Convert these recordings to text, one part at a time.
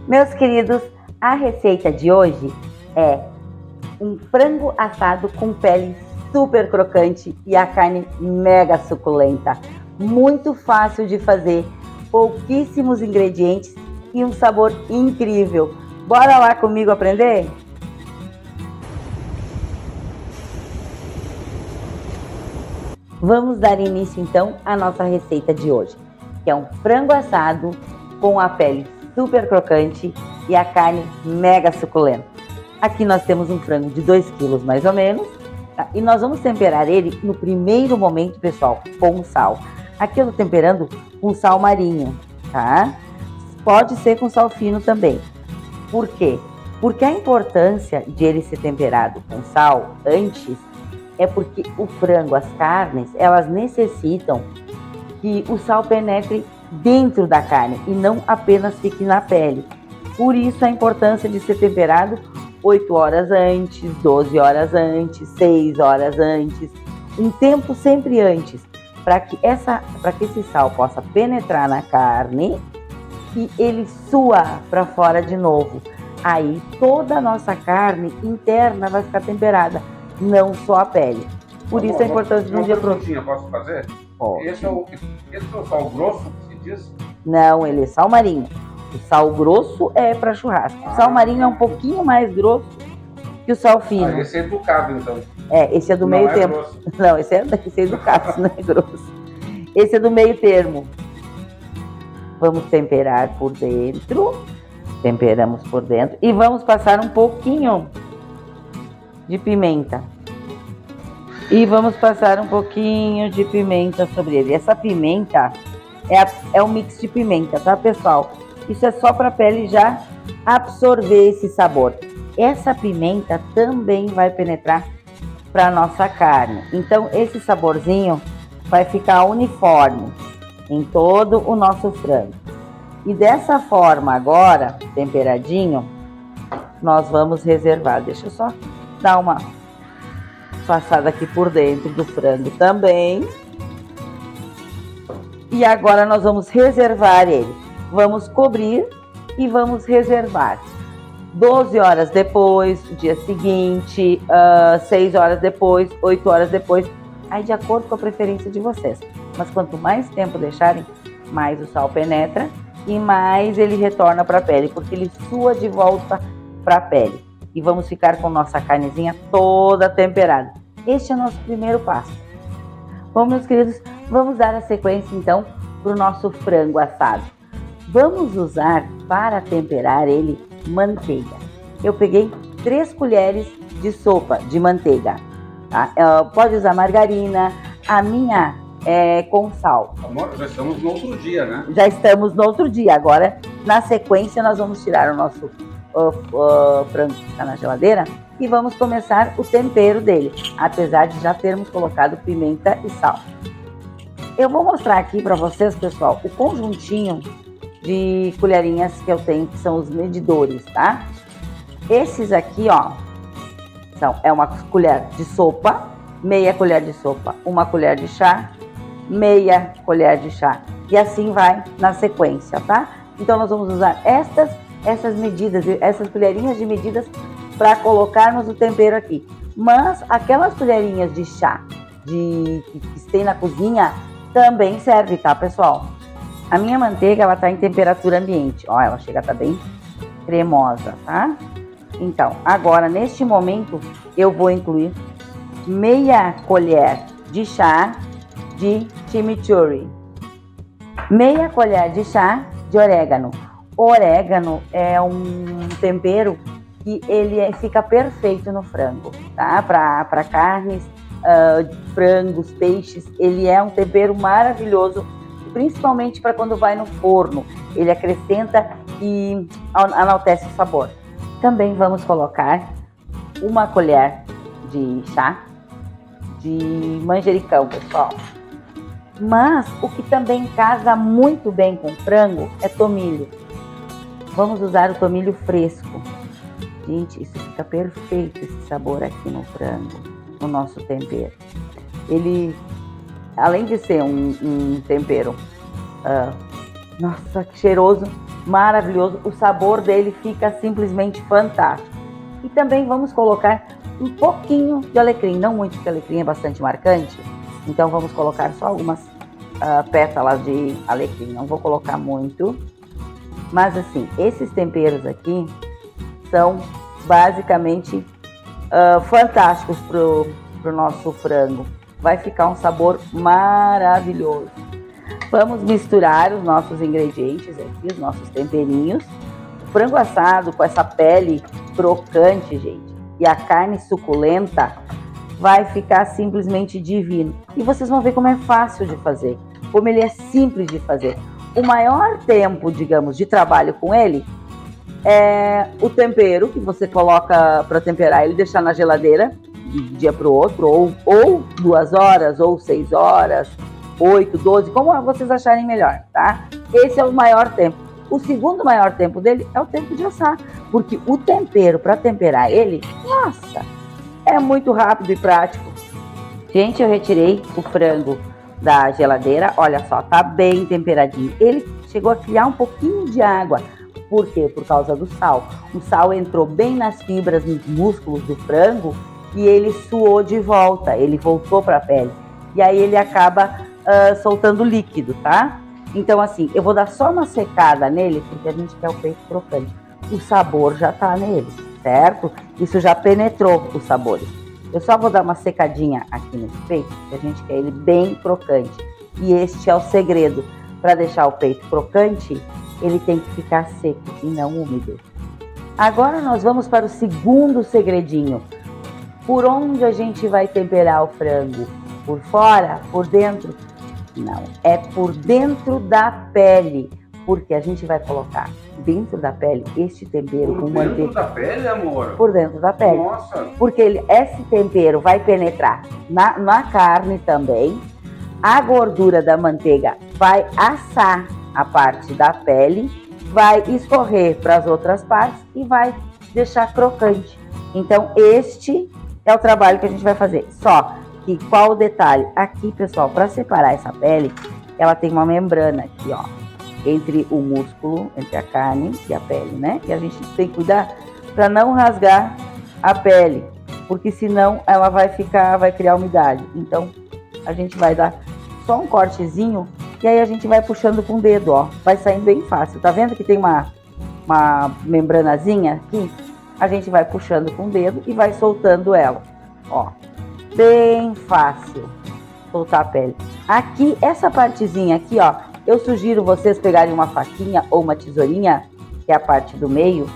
Meus queridos, a receita de hoje é um frango assado com pele super crocante e a carne mega suculenta. Muito fácil de fazer, pouquíssimos ingredientes e um sabor incrível. Bora lá comigo aprender? Vamos dar início então à nossa receita de hoje, que é um frango assado com a pele super crocante e a carne mega suculenta. Aqui nós temos um frango de 2 quilos mais ou menos, tá? E nós vamos temperar ele no primeiro momento, pessoal, com sal. Aqui eu tô temperando com sal marinho, tá? Pode ser com sal fino também. Por quê? Porque a importância de ele ser temperado com sal antes é porque o frango, as carnes, elas necessitam que o sal penetre dentro da carne e não apenas fique na pele. Por isso a importância de ser temperado 8 horas antes, 12 horas antes, 6 horas antes, um tempo sempre antes, para que esse sal possa penetrar na carne e ele sua para fora de novo. Aí toda a nossa carne interna vai ficar temperada, não só a pele. Por isso a importância de um dia pronto. Posso fazer? Pode. Esse é o sal grosso que se diz? Não, ele é sal marinho. O sal grosso é para churrasco. O sal marinho é um pouquinho mais grosso que o sal fino. Esse é educado, então. Esse é do meio termo. Grosso. Não, esse é educado, isso não é grosso. Esse é do meio termo. Vamos temperar por dentro. Temperamos por dentro. E vamos passar um pouquinho de pimenta. E vamos passar um pouquinho de pimenta sobre ele. Essa pimenta é um mix de pimenta, tá, pessoal? Isso é só para a pele já absorver esse sabor. Essa pimenta também vai penetrar para nossa carne. Então, esse saborzinho vai ficar uniforme em todo o nosso frango. E dessa forma agora, temperadinho, nós vamos reservar. Deixa eu só dar uma passada aqui por dentro do frango também. E agora nós vamos reservar ele. Vamos cobrir e vamos reservar. 12 horas depois, dia seguinte, 6 horas depois, 8 horas depois, aí de acordo com a preferência de vocês. Mas quanto mais tempo deixarem, mais o sal penetra e mais ele retorna para a pele, porque ele sua de volta para a pele. E vamos ficar com nossa carnezinha toda temperada. Este é o nosso primeiro passo. Bom, meus queridos, vamos dar a sequência então para o nosso frango assado. Vamos usar para temperar ele manteiga. Eu peguei 3 colheres de sopa de manteiga. Tá? Pode usar margarina, a minha é com sal. Amor, já estamos no outro dia, né? Já estamos no outro dia. Agora, na sequência, nós vamos tirar o nosso frango que está na geladeira e vamos começar o tempero dele, apesar de já termos colocado pimenta e sal. Eu vou mostrar aqui para vocês, pessoal, o conjuntinho de colherinhas que eu tenho, que são os medidores, tá? Esses aqui, ó, é uma colher de sopa, meia colher de sopa, uma colher de chá, meia colher de chá, e assim vai na sequência, tá? Então nós vamos usar essas medidas, essas colherinhas de medidas para colocarmos o tempero aqui. Mas aquelas colherinhas de chá que tem na cozinha também serve, tá, pessoal? A minha manteiga, ela tá em temperatura ambiente. Ó, ela chega a tá bem cremosa, tá? Então, agora, neste momento, eu vou incluir meia colher de chá de chimichurri. Meia colher de chá de orégano. Orégano é um tempero que ele fica perfeito no frango, tá? Para carnes, frangos, peixes, ele é um tempero maravilhoso, principalmente para quando vai no forno. Ele acrescenta e enaltece o sabor. Também vamos colocar uma colher de chá de manjericão, pessoal. Mas o que também casa muito bem com frango é tomilho. Vamos usar o tomilho fresco. Gente, isso fica perfeito, esse sabor aqui no frango, no nosso tempero. Ele, além de ser um tempero, nossa, que cheiroso, maravilhoso. O sabor dele fica simplesmente fantástico. E também vamos colocar um pouquinho de alecrim, não muito, porque o alecrim é bastante marcante. Então vamos colocar só algumas pétalas de alecrim, não vou colocar muito. Mas assim, esses temperos aqui são basicamente fantásticos pro nosso frango. Vai ficar um sabor maravilhoso. Vamos misturar os nossos ingredientes aqui, os nossos temperinhos. O frango assado com essa pele crocante, gente, e a carne suculenta, vai ficar simplesmente divino. E vocês vão ver como é fácil de fazer, como ele é simples de fazer. O maior tempo, digamos, de trabalho com ele é o tempero, que você coloca para temperar ele, deixar na geladeira de um dia para o outro, ou 2 horas, ou 6 horas, 8, 12, como vocês acharem melhor, tá? Esse é o maior tempo. O segundo maior tempo dele é o tempo de assar, porque o tempero, para temperar ele, nossa, é muito rápido e prático. Gente, eu retirei o frango da geladeira, olha só, tá bem temperadinho. Ele chegou a criar um pouquinho de água. Por quê? Por causa do sal. O sal entrou bem nas fibras, nos músculos do frango e ele suou de volta, ele voltou para a pele. E aí ele acaba soltando líquido, tá? Então assim, eu vou dar só uma secada nele, porque a gente quer o peito crocante. O sabor já tá nele, certo? Isso já penetrou os sabores. Eu só vou dar uma secadinha aqui nesse peito, porque a gente quer ele bem crocante. E este é o segredo. Para deixar o peito crocante, ele tem que ficar seco e não úmido. Agora nós vamos para o segundo segredinho. Por onde a gente vai temperar o frango? Por fora? Por dentro? Não, é por dentro da pele, porque a gente vai colocar dentro da pele este tempero com manteiga. Por dentro da pele, amor? Por dentro da pele. Nossa! Porque esse tempero vai penetrar na carne também. A gordura da manteiga vai assar a parte da pele, vai escorrer para as outras partes e vai deixar crocante. Então, este é o trabalho que a gente vai fazer. Só que qual o detalhe? Aqui, pessoal, para separar essa pele, ela tem uma membrana aqui, ó, entre o músculo, entre a carne e a pele, né? E a gente tem que cuidar para não rasgar a pele, porque senão ela vai criar umidade. Então, a gente vai dar só um cortezinho e aí a gente vai puxando com o dedo, ó. Vai saindo bem fácil. Tá vendo que tem uma membranazinha aqui? A gente vai puxando com o dedo e vai soltando ela, ó. Bem fácil soltar a pele. Aqui, essa partezinha aqui, ó, eu sugiro vocês pegarem uma faquinha ou uma tesourinha, que é a parte do meio,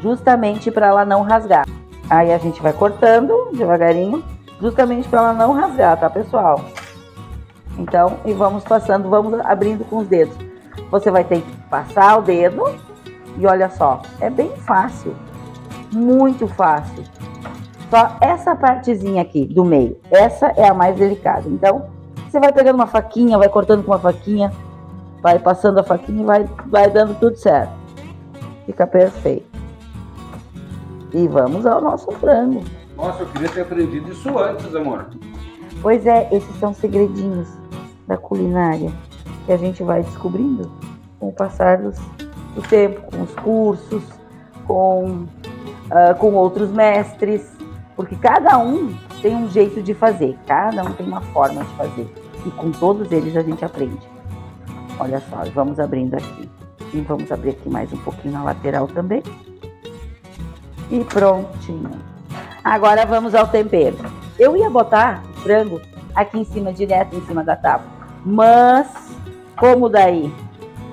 justamente para ela não rasgar. Aí a gente vai cortando devagarinho, justamente para ela não rasgar, tá, pessoal? Então, e vamos passando, vamos abrindo com os dedos. Você vai ter que passar o dedo e olha só, é bem fácil, muito fácil. Só essa partezinha aqui do meio, essa é a mais delicada. Então, você vai pegando uma faquinha, vai cortando com uma faquinha, vai passando a faquinha e vai dando tudo certo. Fica perfeito. E vamos ao nosso frango. Nossa, eu queria ter aprendido isso antes, amor. Pois é, esses são segredinhos da culinária que a gente vai descobrindo com o passar do tempo, com os cursos, com outros mestres. Porque cada um tem um jeito de fazer, cada um tem uma forma de fazer. E com todos eles a gente aprende. Olha só, vamos abrindo aqui. E vamos abrir aqui mais um pouquinho na lateral também. E prontinho. Agora vamos ao tempero. Eu ia botar o frango aqui em cima, direto em cima da tábua. Mas, como daí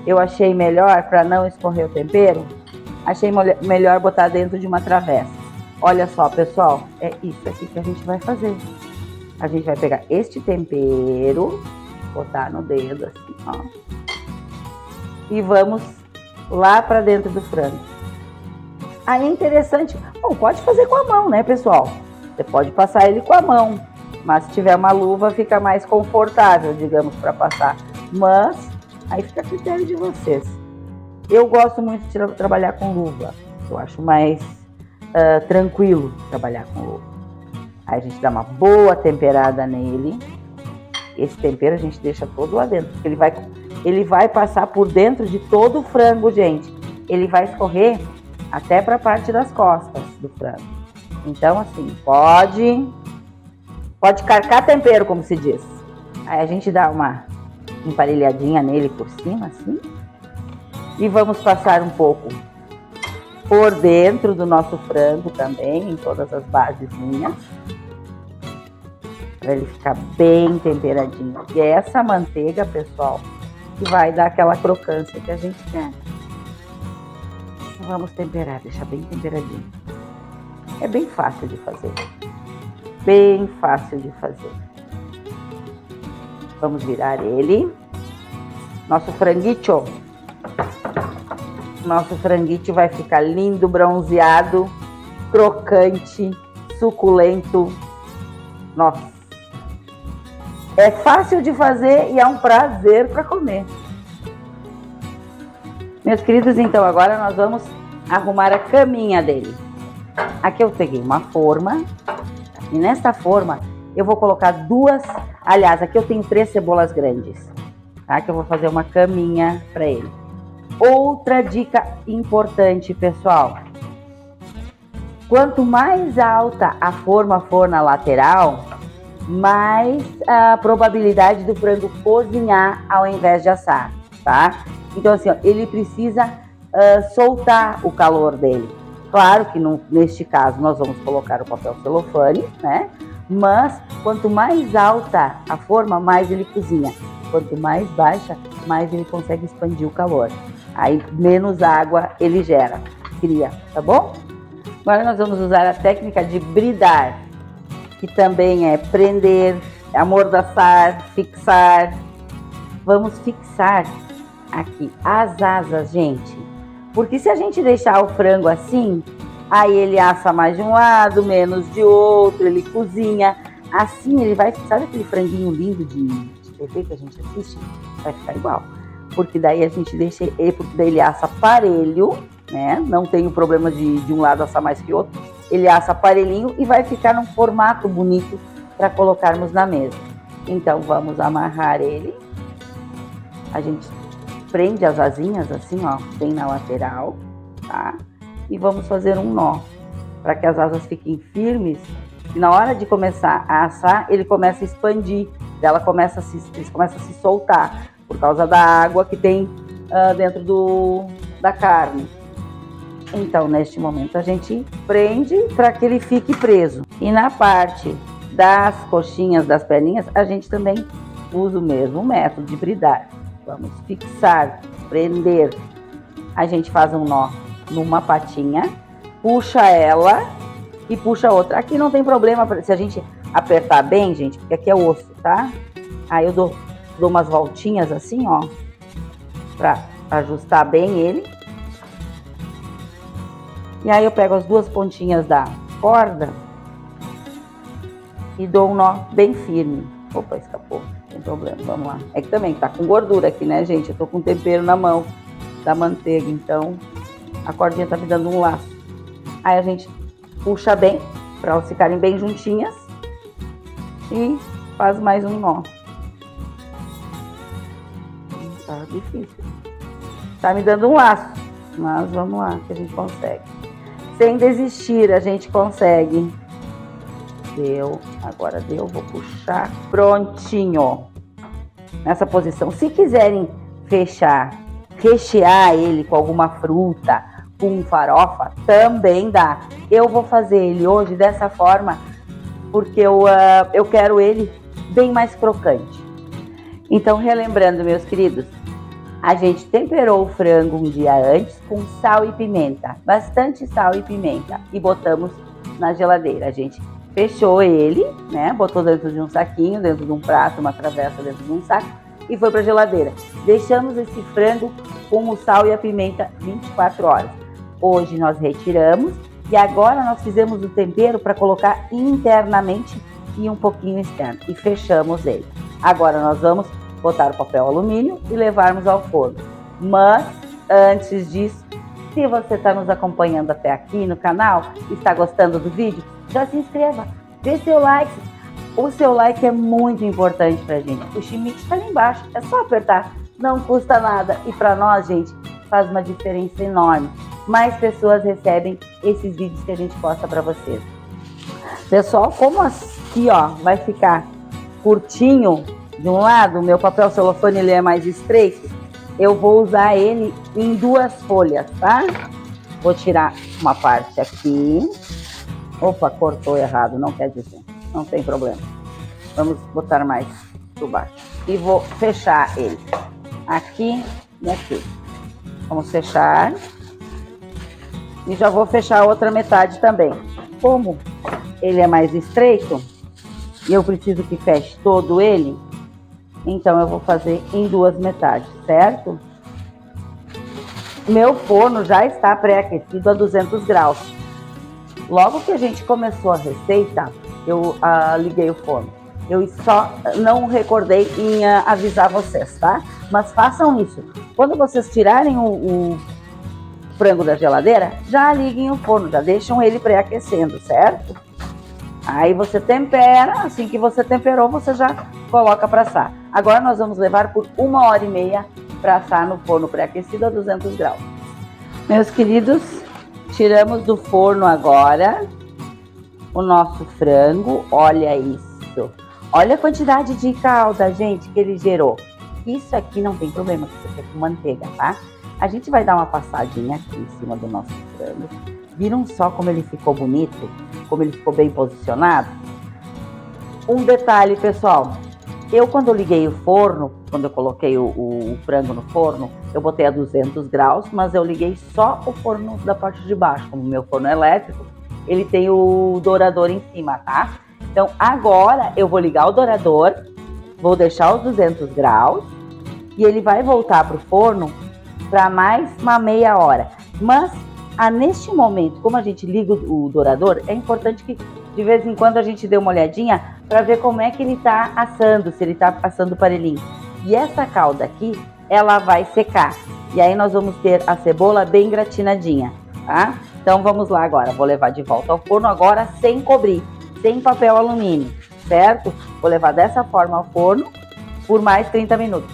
eu achei melhor, para não escorrer o tempero, achei melhor botar dentro de uma travessa. Olha só, pessoal, é isso aqui que a gente vai fazer. A gente vai pegar este tempero, botar no dedo assim, ó. E vamos lá para dentro do frango. Aí é interessante, bom, pode fazer com a mão, né, pessoal? Você pode passar ele com a mão, mas se tiver uma luva fica mais confortável, digamos, para passar. Mas aí fica a critério de vocês. Eu gosto muito de trabalhar com luva. Eu acho mais tranquilo trabalhar com luva. Aí a gente dá uma boa temperada nele. Esse tempero a gente deixa todo lá dentro, porque ele vai passar por dentro de todo o frango, gente. ele vai escorrer até para a parte das costas do frango. Então, assim, pode carcar tempero, como se diz. Aí a gente dá uma emparelhadinha nele por cima, assim. E vamos passar um pouco por dentro do nosso frango também, em todas as basezinhas, para ele ficar bem temperadinho. E é essa manteiga, pessoal, que vai dar aquela crocância que a gente quer. Vamos temperar, deixar bem temperadinho. É bem fácil de fazer. Bem fácil de fazer. Vamos virar ele. Nosso franguito vai ficar lindo, bronzeado, crocante, suculento. Nossa, é fácil de fazer e é um prazer para comer. Meus queridos, então agora nós vamos arrumar a caminha dele. Aqui eu peguei uma forma e nesta forma eu vou colocar aliás, aqui eu tenho 3 cebolas grandes, tá? Que eu vou fazer uma caminha para ele. Outra dica importante, pessoal: quanto mais alta a forma for na lateral, mais a probabilidade do frango cozinhar ao invés de assar, tá? Então assim, ó, ele precisa soltar o calor dele. Claro que neste caso nós vamos colocar o papel celofane, né? Mas quanto mais alta a forma, mais ele cozinha. Quanto mais baixa, mais ele consegue expandir o calor. Aí menos água ele cria, tá bom? Agora nós vamos usar a técnica de bridar, que também é prender, amordaçar, fixar. Vamos fixar aqui as asas, gente. Porque se a gente deixar o frango assim, aí ele assa mais de um lado, menos de outro, ele cozinha. Assim ele vai, sabe aquele franguinho lindo de TV que a gente assiste? Vai ficar igual. Porque daí a gente deixa ele, porque daí ele assa parelho, né? Não tem o problema de um lado assar mais que o outro. Ele assa parelhinho e vai ficar num formato bonito para colocarmos na mesa. Então vamos amarrar ele. A gente prende as asinhas assim, ó, bem na lateral, tá? E vamos fazer um nó para que as asas fiquem firmes. E na hora de começar a assar, ele começa a expandir, eles começam a se soltar por causa da água que tem dentro da carne. Então, neste momento, a gente prende para que ele fique preso. E na parte das coxinhas, das perninhas, a gente também usa o mesmo método de bridar. Vamos fixar, prender. A gente faz um nó numa patinha, puxa ela e puxa a outra. Aqui não tem problema se a gente apertar bem, gente, porque aqui é osso, tá? Aí eu dou umas voltinhas assim, ó, pra ajustar bem ele. E aí eu pego as 2 pontinhas da corda e dou um nó bem firme. Opa, escapou, não tem problema, vamos lá. É que também tá com gordura aqui, né, gente? Eu tô com tempero na mão da manteiga, então a cordinha tá me dando um laço. Aí a gente puxa bem, para elas ficarem bem juntinhas. E faz mais um nó. Tá difícil. Tá me dando um laço, mas vamos lá, que a gente consegue. Sem desistir, a gente consegue. Deu, agora deu, vou puxar. Prontinho. Nessa posição. Se quiserem rechear ele com alguma fruta, com farofa, também dá. Eu vou fazer ele hoje dessa forma, porque eu quero ele bem mais crocante. Então, relembrando, meus queridos, a gente temperou o frango um dia antes com sal e pimenta, bastante sal e pimenta, e botamos na geladeira. A gente fechou ele, né? Botou dentro de um saquinho, dentro de um prato, uma travessa dentro de um saco e foi para a geladeira. Deixamos esse frango com o sal e a pimenta 24 horas. Hoje nós retiramos e agora nós fizemos o tempero para colocar internamente e um pouquinho externo e fechamos ele. Agora nós vamos botar o papel alumínio e levarmos ao forno. Mas antes disso, se você está nos acompanhando até aqui no canal e está gostando do vídeo, já se inscreva, dê seu like. O seu like é muito importante pra gente. O Schmidt está ali embaixo, é só apertar não custa nada. E para nós, gente, faz uma diferença enorme. Mais pessoas recebem esses vídeos que a gente posta para vocês. Pessoal, como aqui, ó, vai ficar curtinho de um lado, o meu papel celofane ele é mais estreito, eu vou usar ele em 2 folhas, tá? Vou tirar uma parte aqui. Opa, cortou errado, não quer dizer, não tem problema. Vamos botar mais por baixo. E vou fechar ele aqui e aqui. Vamos fechar. E já vou fechar a outra metade também. Como ele é mais estreito e eu preciso que feche todo ele, então eu vou fazer em 2 metades, certo? Meu forno já está pré-aquecido a 200 graus. Logo que a gente começou a receita, eu liguei o forno. Eu só não recordei em avisar vocês, tá? Mas façam isso. Quando vocês tirarem o frango da geladeira, já liguem o forno, já deixam ele pré-aquecendo, certo? Aí você tempera, assim que você temperou, você já coloca para assar. Agora nós vamos levar por 1h30 para assar no forno pré-aquecido a 200 graus. Meus queridos, tiramos do forno agora o nosso frango. Olha isso. Olha a quantidade de calda, gente, que ele gerou. Isso aqui não tem problema, que você quer com manteiga, tá? A gente vai dar uma passadinha aqui em cima do nosso frango. Viram só como ele ficou bonito? Como ele ficou bem posicionado? Um detalhe, pessoal. Quando eu liguei o forno, quando eu coloquei o frango no forno, eu botei a 200 graus, mas eu liguei só o forno da parte de baixo. Como o meu forno é elétrico, ele tem o dourador em cima, tá? Então, agora eu vou ligar o dourador, vou deixar os 200 graus e ele vai voltar pro forno para mais uma meia hora. Mas, neste momento, como a gente liga o dourador, é importante que de vez em quando a gente dê uma olhadinha para ver como é que ele tá assando, se ele tá assando parelhinho. E essa calda aqui, ela vai secar. E aí nós vamos ter a cebola bem gratinadinha, tá? Então vamos lá agora, vou levar de volta ao forno agora sem cobrir, sem papel alumínio, certo? Vou levar dessa forma ao forno por mais 30 minutos.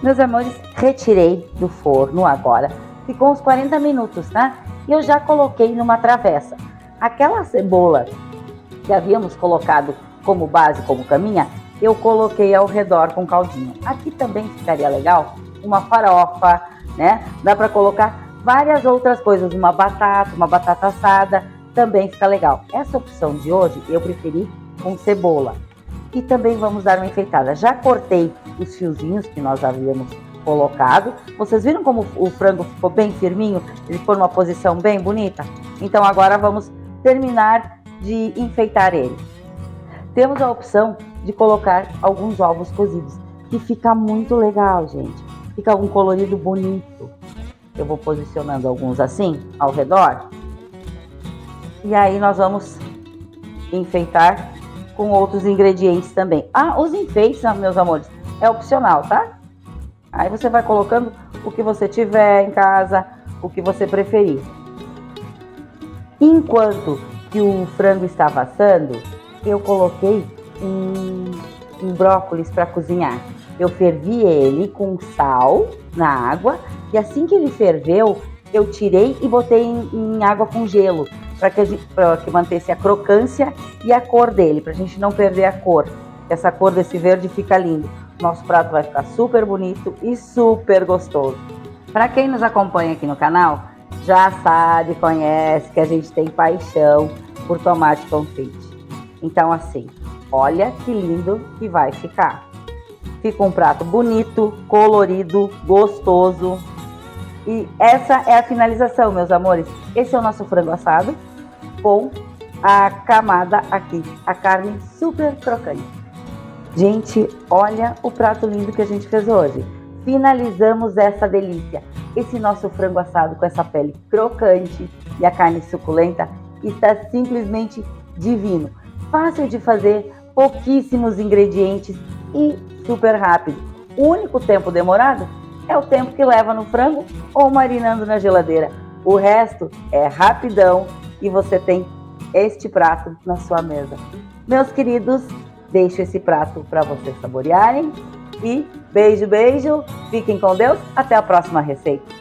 Meus amores, retirei do forno agora. Ficou uns 40 minutos, tá? E eu já coloquei numa travessa. Aquela cebola que havíamos colocado como base, como caminha, eu coloquei ao redor com caldinho. Aqui também ficaria legal uma farofa, né? Dá para colocar várias outras coisas, uma batata assada, também fica legal. Essa opção de hoje eu preferi com cebola. E também vamos dar uma enfeitada. Já cortei os fiozinhos que nós havíamos colocado. Vocês viram como o frango ficou bem firminho? Ele ficou numa posição bem bonita? Então agora vamos terminar de enfeitar ele. Temos a opção de colocar alguns ovos cozidos, que fica muito legal, gente. Fica um colorido bonito. Eu vou posicionando alguns assim, ao redor. E aí nós vamos enfeitar com outros ingredientes também. Os enfeites, meus amores, é opcional, tá? Aí você vai colocando o que você tiver em casa, o que você preferir. Enquanto que o frango estava assando, eu coloquei um brócolis para cozinhar. Eu fervi ele com sal na água e assim que ele ferveu, eu tirei e botei em água com gelo para que mantesse a crocância e a cor dele, para a gente não perder a cor. Essa cor desse verde fica lindo. Nosso prato vai ficar super bonito e super gostoso. Para quem nos acompanha aqui no canal, já sabe, conhece que a gente tem paixão por tomate confite. Então assim, olha que lindo que vai ficar. Fica um prato bonito, colorido, gostoso. E essa é a finalização, meus amores. Esse é o nosso frango assado com a camada aqui, a carne super crocante. Gente, olha o prato lindo que a gente fez hoje. Finalizamos essa delícia. Esse nosso frango assado com essa pele crocante e a carne suculenta está simplesmente divino. Fácil de fazer, pouquíssimos ingredientes e super rápido. O único tempo demorado é o tempo que leva no frango ou marinando na geladeira. O resto é rapidão e você tem este prato na sua mesa. Meus queridos, deixo esse prato para vocês saborearem e Beijo, beijo. Fiquem com Deus. Até a próxima receita.